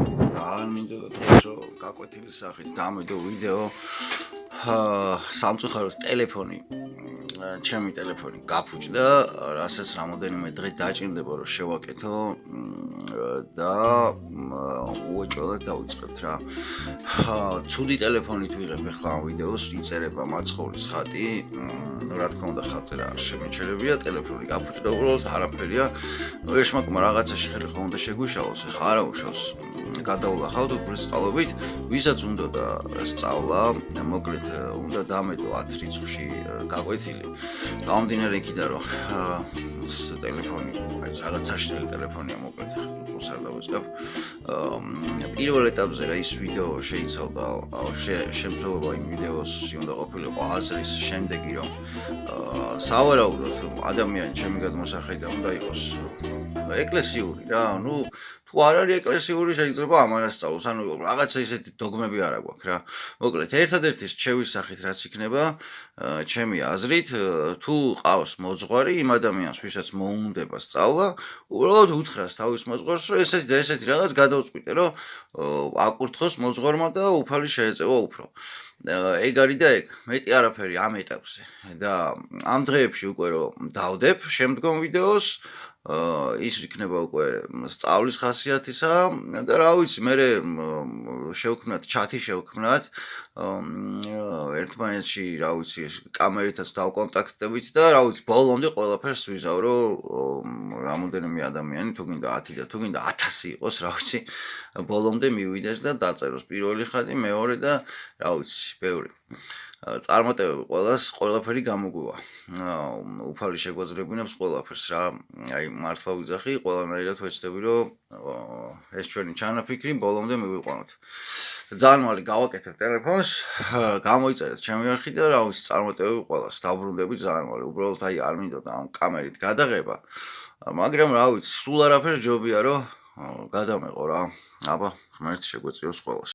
არ მინდოდა რომ გაკვეთილი სახით დამედო ვიდეო სამწუხაროდ ტელეფონი ჩემი ტელეფონი გაფუჭდა, რასაც რამოდენიმე დღე დაჭირდება რომ შევაკეთო და უეჭველად დავიწყებთ რა. ცუდი ტელეფონით ვიღებ ახლა ამ ვიდეოს, იწერება მაცხოვრის ხატი, რა თქმა უნდა ხატზე რა შემეჩერებია, ტელეფონი გაფუჭდა, უბრალოდ არაფერია. ეშმაკმა რაღაცაში ხელი ხომ უნდა შეგვიშალოს, ახლა არა უშავს. გადავლახავთ უფლისწყალობით, ვისაც უნდა და სწავლა, მოკლედ უნდა დამედო 10 რიცხვში გაკვეთილი. გამომდინარე იქიდან რომ ტელეფონი, აი რაღაც საშინელი ტელეფონია მოკლედ, წუწულს არ დავიწყებ. პირველ ეტაპზე რა ის ვიდეო შეიცავდა, შემცველობა იმ ვიდეოს უნდა ყოფილიყო აზრის შემდეგი რომ სავარაუდოდ ადამიანი ჩემი გადმოსახედა უნდა იყოს ეკლესიური რა, თუ არ არის ეკლესიური შეიძლება ამას სწავლოს, ანუ რაღაცა ისეთი დოგმები არ აქვს რა. მოკლედ, ერთადერთი რჩევის სახით რაც იქნება, ჩემი აზრით, თუ ყავს მოძღვარი იმ ადამიანს, ვისაც მოუნდება სწავლა, უბრალოდ უთხრას თავის მოძღვარს, რომ ესეთი რაღაც გადავწყვიტე, რომ აკურთხოს მოძღვარმა და უფალი შეეწევა უფრო. ეგ არის და ეგ, მეტი არაფერი ამ ეტაპზე. და ამ დღეებში უკვე რომ დავდებ შემდგომ ვიდეოს ის იქნება უკვე სწავლის ხასიათისა და რა ვიცი, მე შევქმნათ ჩათი შევქმნათ ერთმანეთში, რა ვიცი, კამერითაც დავკონტაქტებით და რა ვიცი, ბოლომდე ყველაფერს ვიზავრო რამოდენიმე ადამიანი, თუ გინდა 10 და თუ გინდა 1000 იყოს, რა ვიცი, ბოლომდე მივიდეს და დაწეროს პირველი ხატი, მეორე და რა ვიცი, ბევრი. წარმატებები ყველაფერი გამოგვივა. უფალი შეგვაძლებინებს ყველაფერს რა. აი მართლა ვიძახი, ყველანაირად ვეცდები რომ ეს ჩვენი ჩანაფიქრი ბოლომდე მივიყვანოთ. ძალიან მალე გავაკეთებ ტელეფონს, გამოიწერეთ ჩემი არხი და რა ვიცი, წარმატებები ყველას. დავბრუნდები ძალიან მალე. უბრალოდ აი არ მინდოდა ამ კამერით გადაღება, მაგრამ რა ვიცი, სულ არაფერს ჯობია რომ გადამეყო რა. აბა, ღმერთი შეგვეწიოს ყველას.